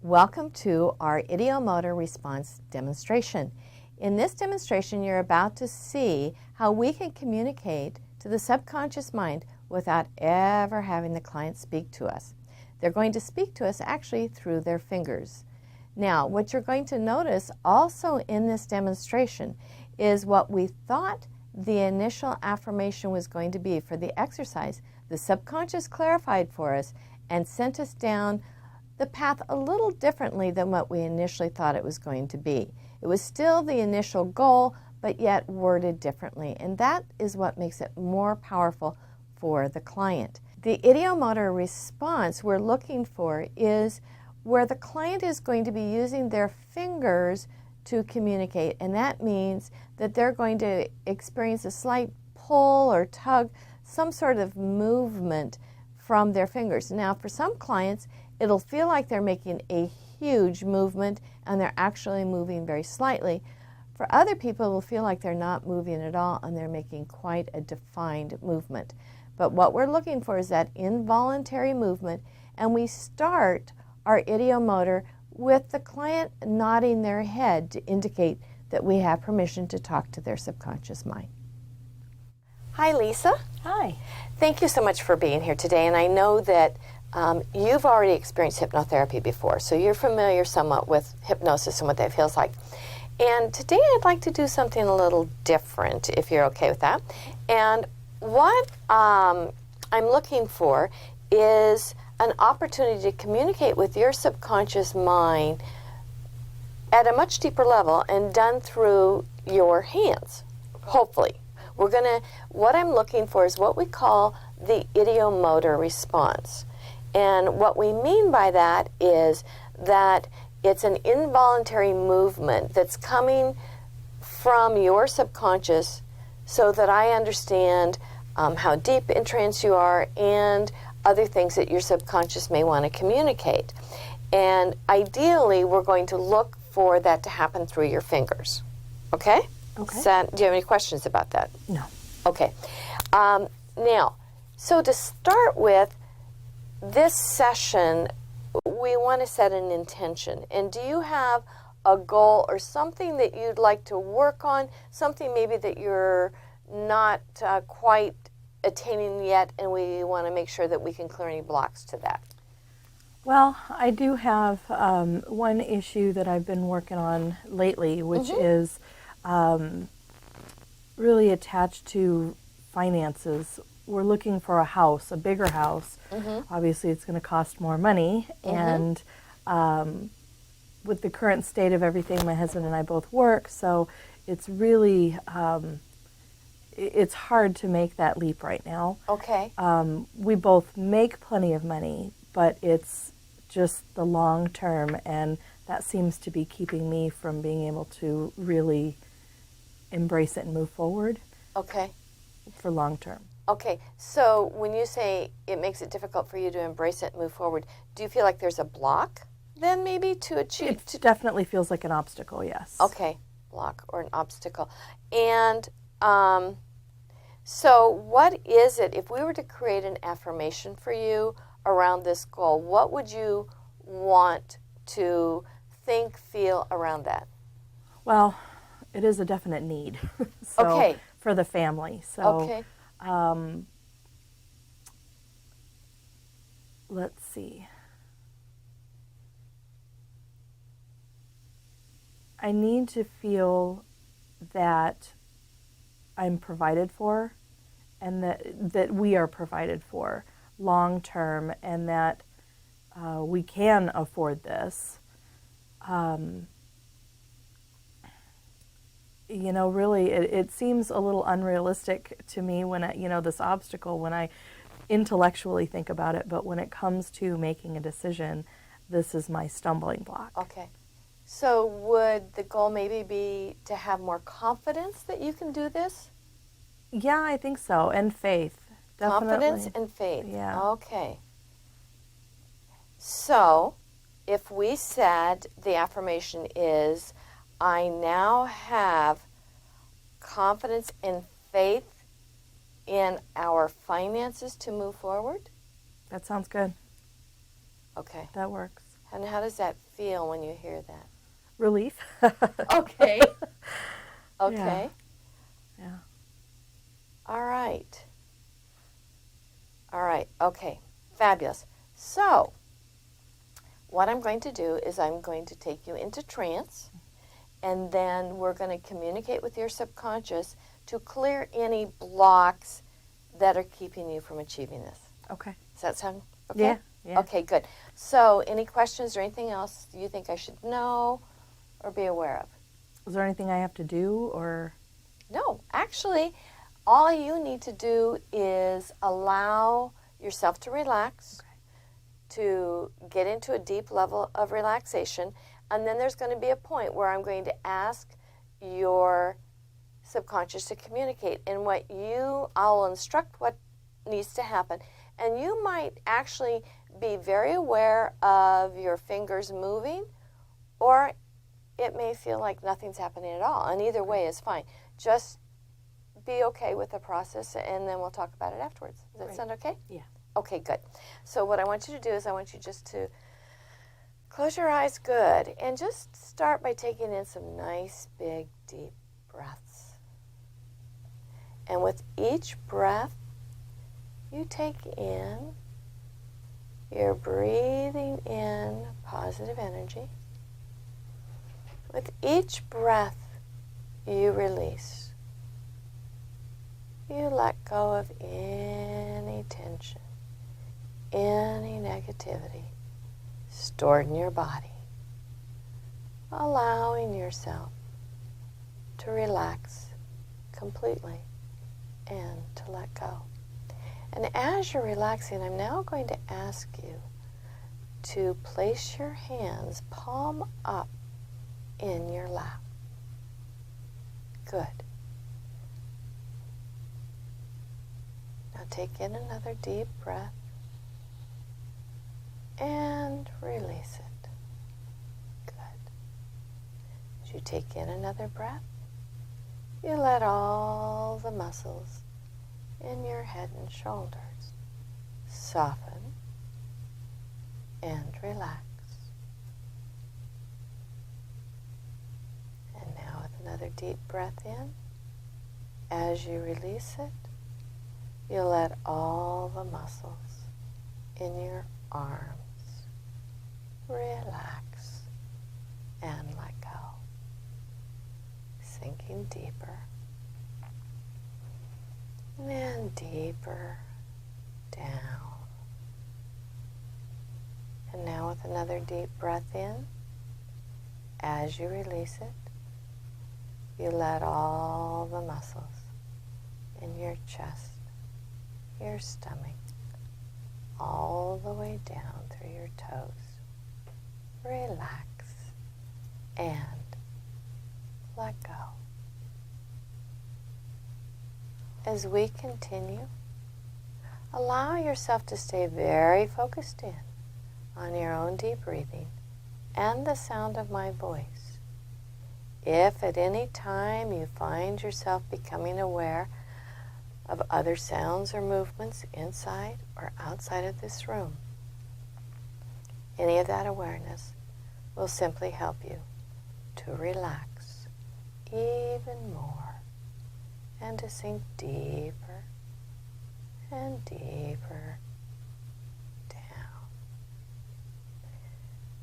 Welcome to our Ideomotor Response demonstration. In this demonstration, you're about to see how we can communicate to the subconscious mind without ever having the client speak to us. They're going to speak to us actually through their fingers. Now, what you're going to notice also in this demonstration is what we thought the initial affirmation was going to be for the exercise. The subconscious clarified for us and sent us down the path a little differently than what we initially thought it was going to be. It was still the initial goal, but yet worded differently, and that is what makes it more powerful for the client. The ideomotor response we're looking for is where the client is going to be using their fingers to communicate, and that means that they're going to experience a slight pull or tug, some sort of movement from their fingers. Now, for some clients, it'll feel like they're making a huge movement and they're actually moving very slightly. For other people, it will feel like they're not moving at all and they're making quite a defined movement. But what we're looking for is that involuntary movement, and we start our ideomotor with the client nodding their head to indicate that we have permission to talk to their subconscious mind. Hi, Lisa. Hi. Thank you so much for being here today, and I know that you've already experienced hypnotherapy before, so you're familiar somewhat with hypnosis and what that feels like. And today I'd like to do something a little different, if you're okay with that. And what I'm looking for is an opportunity to communicate with your subconscious mind at a much deeper level and done through your hands, hopefully. What I'm looking for is what we call the ideomotor response. And what we mean by that is that it's an involuntary movement that's coming from your subconscious so that I understand how deep in trance you are and other things that your subconscious may want to communicate. And ideally, we're going to look for that to happen through your fingers. Okay? Okay. So, do you have any questions about that? No. Okay. Now, so to start with, this session, we want to set an intention. And do you have a goal or something that you'd like to work on, something maybe that you're not quite attaining yet, and we want to make sure that we can clear any blocks to that? Well, I do have one issue that I've been working on lately, which is really attached to finances. We're looking for a house, a bigger house. Obviously, it's going to cost more money. And with the current state of everything, my husband and I both work, so it's really, it's hard to make that leap right now. Okay. We both make plenty of money, but it's just the long term, and that seems to be keeping me from being able to really embrace it and move forward. Okay. For long term. Okay, so when you say it makes it difficult for you to embrace it and move forward, do you feel like there's a block then maybe to achieve? It definitely feels like an obstacle, yes. Okay, block or an obstacle. And so what is it, if we were to create an affirmation for you around this goal, what would you want to think, feel around that? Well, it is a definite need. So, okay. For the family. So, okay. Let's see. I need to feel that I'm provided for, and that we are provided for long term, and that we can afford this. You know, really, it seems a little unrealistic to me when this obstacle, when I intellectually think about it, but when it comes to making a decision, this is my stumbling block. Okay. So would the goal maybe be to have more confidence that you can do this? Yeah, I think so, and faith. Definitely. Confidence and faith. Yeah. Okay. So if we said the affirmation is, I now have confidence and faith in our finances to move forward? That sounds good. Okay. That works. And how does that feel when you hear that? Relief. Okay. Okay. Yeah. All right. All right. Okay. Fabulous. So, what I'm going to do is I'm going to take you into trance, and then we're going to communicate with your subconscious to clear any blocks that are keeping you from achieving this. Okay. Does that sound okay? Yeah. Yeah. Okay, good. So, any questions or anything else you think I should know or be aware of? Is there anything I have to do, or? No, actually, all you need to do is allow yourself to relax, to get into a deep level of relaxation, and then there's going to be a point where I'm going to ask your subconscious to communicate. And I'll instruct what needs to happen. And you might actually be very aware of your fingers moving, or it may feel like nothing's happening at all. And either way is fine. Just be okay with the process, and then we'll talk about it afterwards. Does that sound okay? Yeah. Okay, good. So what I want you to do is I want you just to close your eyes good and just start by taking in some nice, big, deep breaths. And with each breath you take in, you're breathing in positive energy. With each breath you release. You let go of any tension, any negativity stored in your body, allowing yourself to relax completely and to let go. And as you're relaxing, I'm now going to ask you to place your hands palm up in your lap. Good. Now take in another deep breath and release it. Good. As you take in another breath, you let all the muscles in your head and shoulders soften and relax. And now with another deep breath in, as you release it, you let all the muscles in your arms relax and let go, sinking deeper and deeper down. And now with another deep breath in, as you release it, you let all the muscles in your chest, your stomach, all the way down through your toes relax and let go. As we continue, allow yourself to stay very focused in on your own deep breathing and the sound of my voice. If at any time you find yourself becoming aware of other sounds or movements inside or outside of this room, any of that awareness will simply help you to relax even more and to sink deeper and deeper down.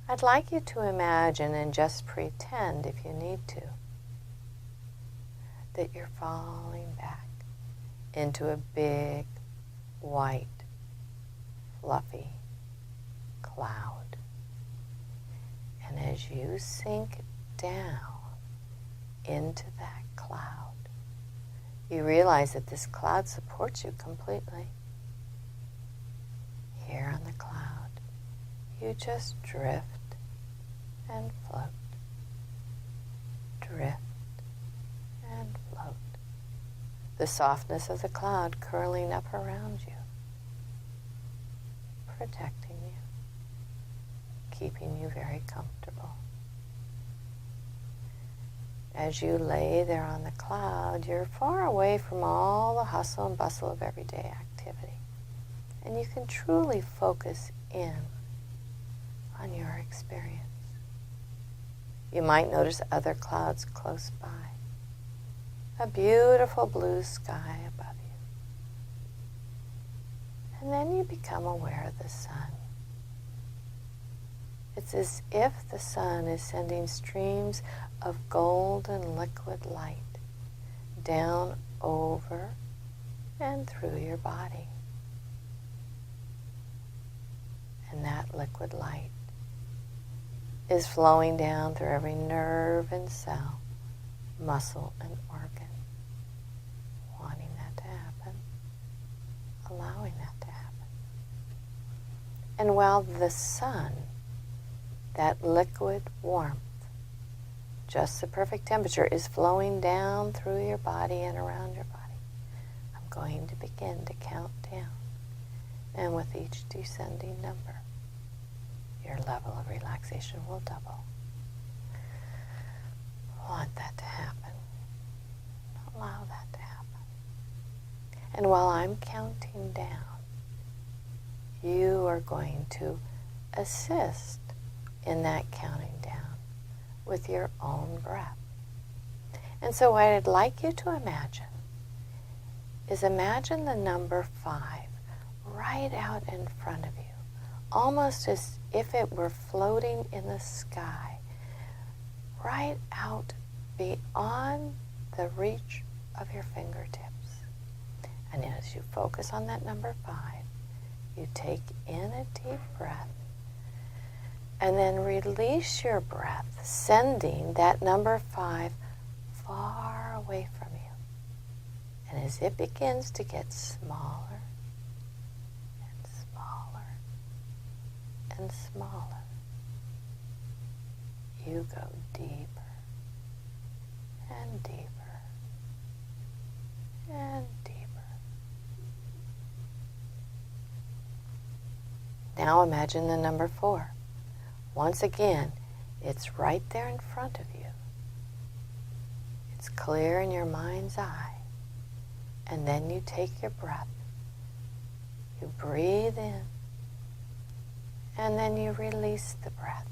I'd like you to imagine and just pretend, if you need to, that you're falling back into a big, white, fluffy cloud. And as you sink down into that cloud, you realize that this cloud supports you completely. Here on the cloud, you just drift and float, drift and float. The softness of the cloud curling up around you, protecting you, keeping you very comfortable. As you lay there on the cloud, you're far away from all the hustle and bustle of everyday activity. And you can truly focus in on your experience. You might notice other clouds close by. A beautiful blue sky above you. And then you become aware of the sun. It's as if the sun is sending streams of golden liquid light down over and through your body. And that liquid light is flowing down through every nerve and cell, muscle and organ, wanting that to happen, allowing that to happen. And while the sun, that liquid warmth, just the perfect temperature, is flowing down through your body and around your body, I'm going to begin to count down. And with each descending number, your level of relaxation will double. Want that to happen. Allow that to happen. And while I'm counting down, you are going to assist in that counting down with your own breath. And so what I'd like you to imagine is imagine the number 5 right out in front of you, almost as if it were floating in the sky, right out beyond the reach of your fingertips. And as you focus on that number 5, you take in a deep breath and then release your breath, sending that number 5 far away from you. And as it begins to get smaller and smaller and smaller, you go deeper and deeper and deeper. Now imagine the number 4. Once again, it's right there in front of you. It's clear in your mind's eye. And then you take your breath. You breathe in. And then you release the breath,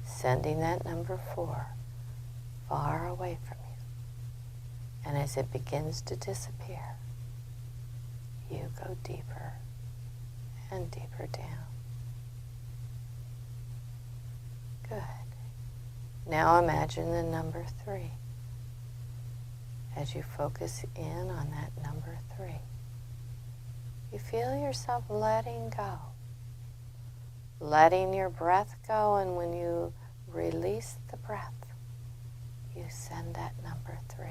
sending that number 4 far away from you. And as it begins to disappear, you go deeper and deeper down. Good. Now imagine the number 3. As you focus in on that number 3, you feel yourself letting go. Letting your breath go, and when you release the breath, you send that number 3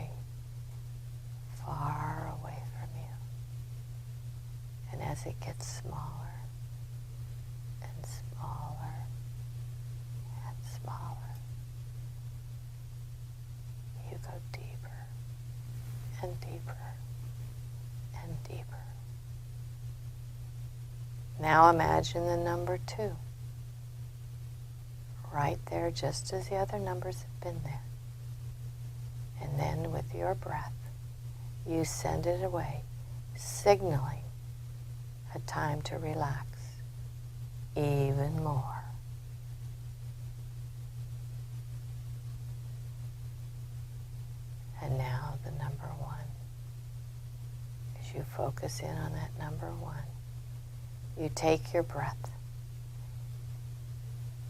far away from you. And as it gets smaller and smaller and smaller, you go deeper and deeper and deeper. Now imagine the number 2. Right there, just as the other numbers have been there. And then with your breath, you send it away, signaling a time to relax even more. And now the number 1. As you focus in on that number 1, you take your breath.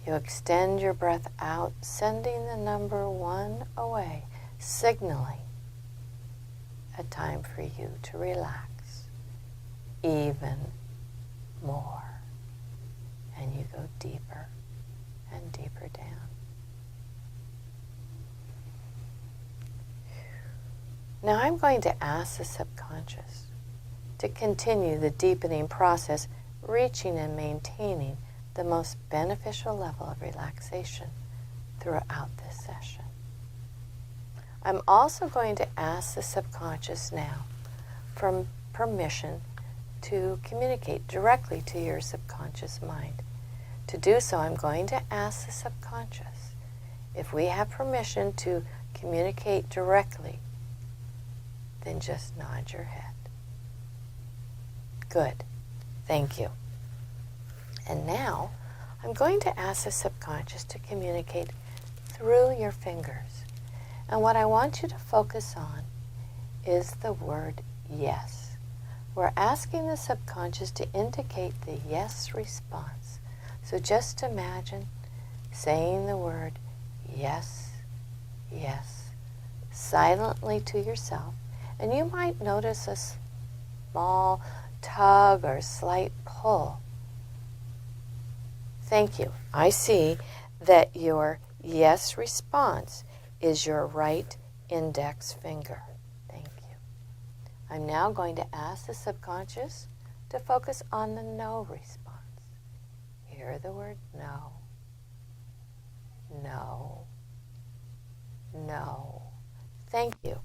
You extend your breath out, sending the number 1 away, signaling a time for you to relax even more. And you go deeper and deeper down. Now I'm going to ask the subconscious to continue the deepening process, reaching and maintaining the most beneficial level of relaxation throughout this session. I'm also going to ask the subconscious now for permission to communicate directly to your subconscious mind. To do so, I'm going to ask the subconscious if we have permission to communicate directly. Then just nod your head. Good. Thank you. And now, I'm going to ask the subconscious to communicate through your fingers. And what I want you to focus on is the word yes. We're asking the subconscious to indicate the yes response. So just imagine saying the word yes, yes, silently to yourself. And you might notice a small tug or slight pull. Thank you. I see that your yes response is your right index finger. Thank you. I'm now going to ask the subconscious to focus on the no response. Hear the word no. No. No. Thank you.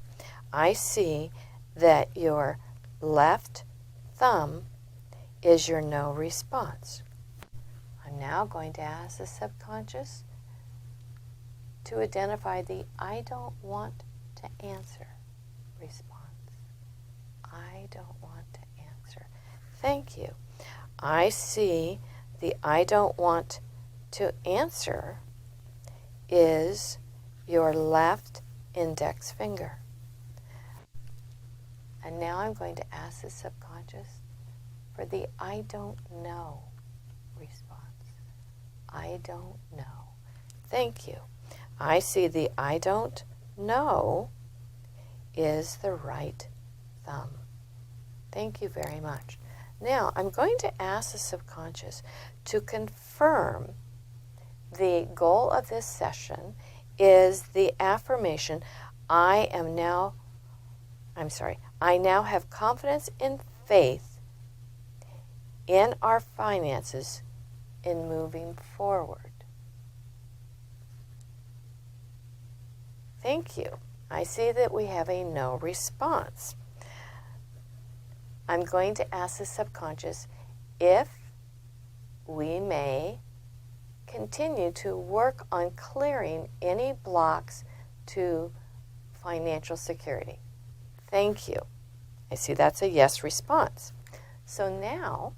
I see that your left thumb is your no response. I'm now going to ask the subconscious to identify the I don't want to answer response. I don't want to answer. Thank you. I see the I don't want to answer is your left index finger. And now I'm going to ask the subconscious for the I don't know response. I don't know. Thank you. I see the I don't know is the right thumb. Thank you very much. Now I'm going to ask the subconscious to confirm the goal of this session is the affirmation, I now have confidence and faith in our finances in moving forward. Thank you. I see that we have a no response. I'm going to ask the subconscious if we may continue to work on clearing any blocks to financial security. Thank you. I see that's a yes response. So now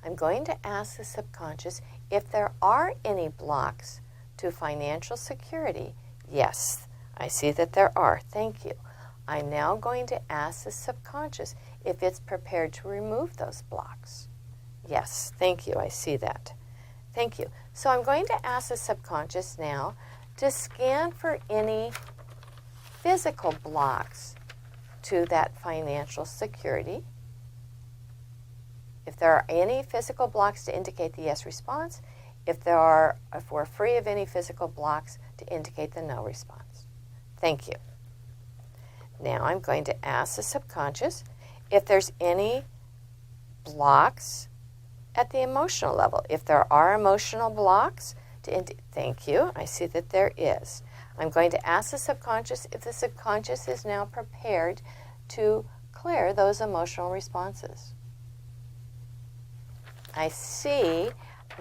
I'm going to ask the subconscious if there are any blocks to financial security. Yes, I see that there are. Thank you. I'm now going to ask the subconscious if it's prepared to remove those blocks. Yes, thank you. I see that. Thank you. So I'm going to ask the subconscious now to scan for any physical blocks to that financial security. If there are any physical blocks to indicate the yes response, if we're free of any physical blocks to indicate the no response. Thank you. Now I'm going to ask the subconscious if there's any blocks at the emotional level. If there are emotional blocks, thank you. I see that there is. I'm going to ask the subconscious if the subconscious is now prepared to clear those emotional responses. I see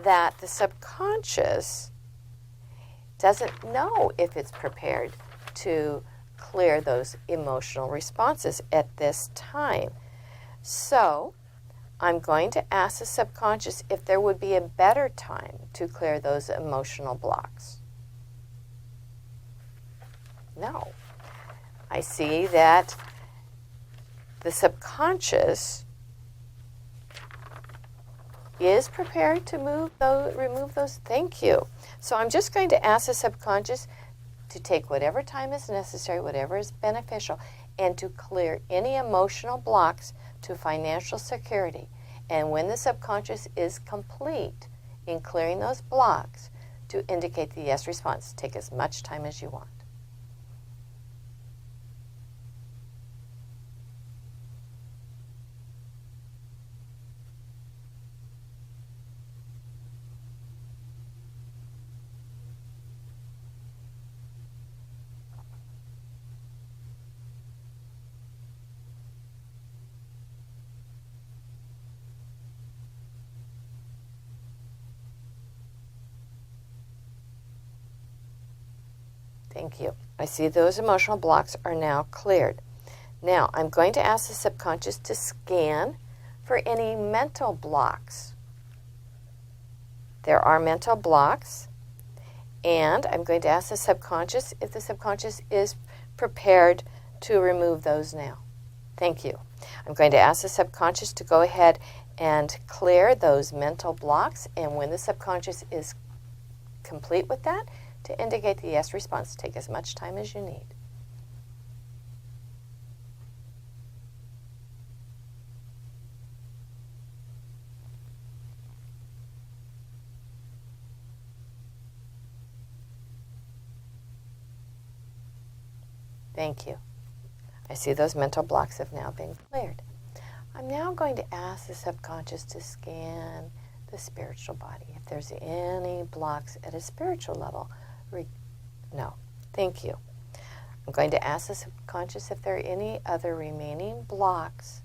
that the subconscious doesn't know if it's prepared to clear those emotional responses at this time. So I'm going to ask the subconscious if there would be a better time to clear those emotional blocks. No. I see that the subconscious is prepared to remove those. Thank you. So I'm just going to ask the subconscious to take whatever time is necessary, whatever is beneficial, and to clear any emotional blocks to financial security. And when the subconscious is complete in clearing those blocks, to indicate the yes response. Take as much time as you want. Thank you. I see those emotional blocks are now cleared. Now, I'm going to ask the subconscious to scan for any mental blocks. There are mental blocks, And I'm going to ask the subconscious if the subconscious is prepared to remove those now. Thank you. I'm going to ask the subconscious to go ahead and clear those mental blocks, and when the subconscious is complete with that, to indicate the yes response. Take as much time as you need. Thank you. I see those mental blocks have now been cleared. I'm now going to ask the subconscious to scan the spiritual body. If there's any blocks at a spiritual level, no. Thank you. I'm going to ask the subconscious if there are any other remaining blocks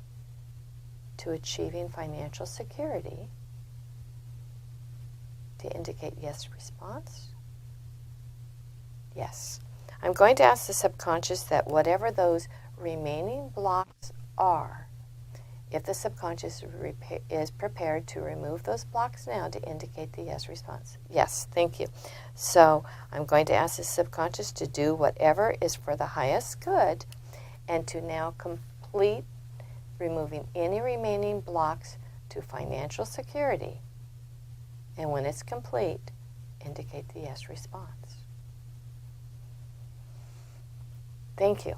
to achieving financial security, to indicate yes response. Yes. I'm going to ask the subconscious that whatever those remaining blocks are, if the subconscious is prepared to remove those blocks now, to indicate the yes response. Yes, thank you. So I'm going to ask the subconscious to do whatever is for the highest good and to now complete removing any remaining blocks to financial security. And when it's complete, indicate the yes response. Thank you.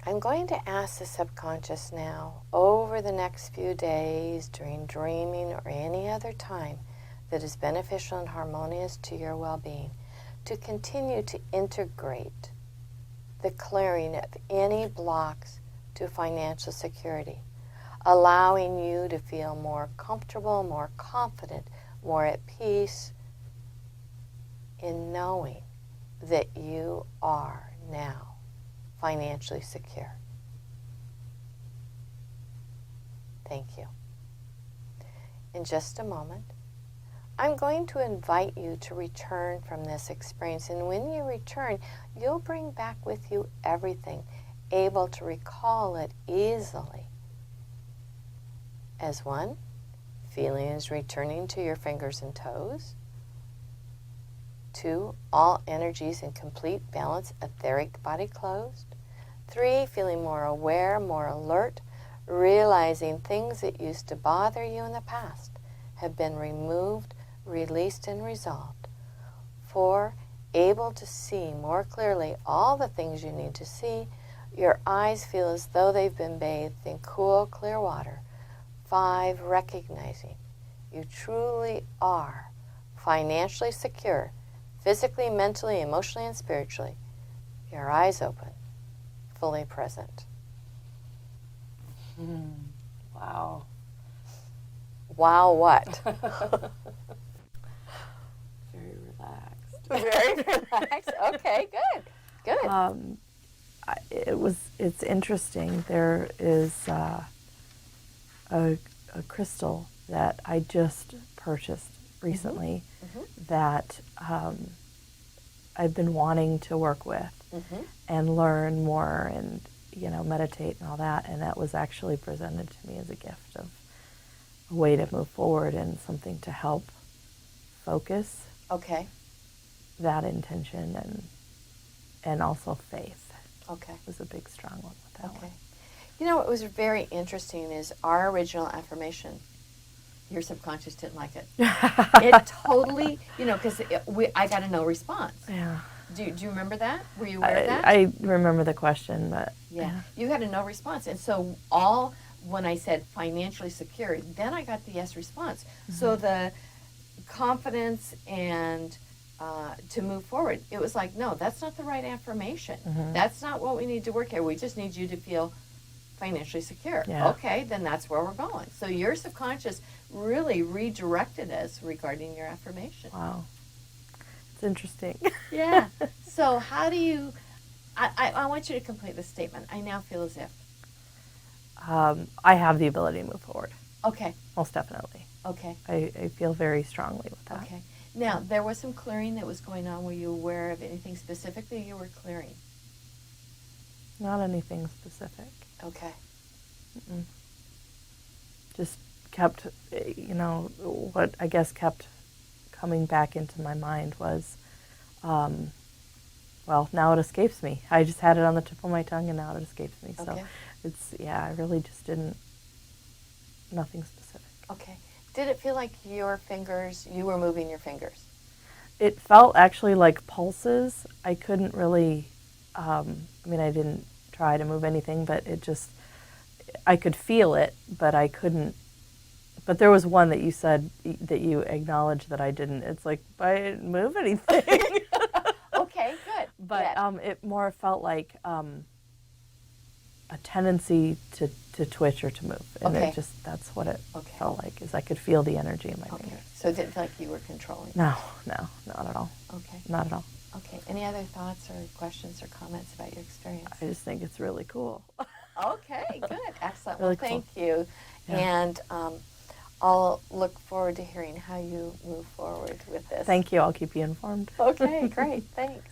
I'm going to ask the subconscious now, over the next few days, during dreaming or any other time that is beneficial and harmonious to your well-being, to continue to integrate the clearing of any blocks to financial security, allowing you to feel more comfortable, more confident, more at peace in knowing that you are now financially secure. Thank you. In just a moment, I'm going to invite you to return from this experience, and when you return, you'll bring back with you everything, able to recall it easily. As one, feeling is returning to your fingers and toes. 2, all energies in complete balance, etheric body closed. 3, feeling more aware, more alert, realizing things that used to bother you in the past have been removed, released, and resolved. 4, able to see more clearly all the things you need to see. Your eyes feel as though they've been bathed in cool, clear water. 5, recognizing you truly are financially secure, physically, mentally, emotionally, and spiritually. Your eyes open, fully present. Wow. Wow, what? Very relaxed. Very relaxed. Okay, good. Good. It's interesting. There is a crystal that I just purchased recently that I've been wanting to work with and learn more and meditate and all that, and that was actually presented to me as a gift of a way to move forward and something to help focus that intention and also faith. Okay. Was a big strong one with that one. You know what was very interesting is our original affirmation. Your subconscious didn't like it. It totally, because I got a no response. Yeah. Do you remember that? Were you aware of that? I remember the question, but yeah. You had a no response. And so when I said financially secure, then I got the yes response. So the confidence and to move forward, it was like, no, that's not the right affirmation. That's not what we need to work here. We just need you to feel financially secure. Yeah. Okay, then that's where we're going. So your subconscious really redirected us regarding your affirmation. Wow. It's interesting. Yeah. So how do you, I want you to complete this statement. I now feel as if. I have the ability to move forward. Okay. Most definitely. Okay. I feel very strongly with that. Okay. Now, there was some clearing that was going on. Were you aware of anything specifically you were clearing? Not anything specific. Okay. Just kept, what I guess kept coming back into my mind was, well, now it escapes me. I just had it on the tip of my tongue, and now it escapes me. Okay. So it's, yeah, I really just didn't, nothing specific. Okay. Did it feel like you were moving your fingers? It felt actually like pulses. I couldn't really, I mean, I didn't try to move anything, but it just, I could feel it, but I couldn't. But there was one that you said, that you acknowledged that I didn't. It's like, I didn't move anything. Okay, good. But good. it more felt like a tendency to twitch or to move. And Okay. it just, that's what it Okay. felt like, is I could feel the energy in my Okay. fingers. So it didn't feel like you were controlling? No, not at all. Okay. Not at all. Okay. Any other thoughts or questions or comments about your experience? I just think it's really cool. Okay, good. Excellent. Really Well, cool. thank you. Yeah. And I'll look forward to hearing how you move forward with this. Thank you. I'll keep you informed. Okay, great. Thanks.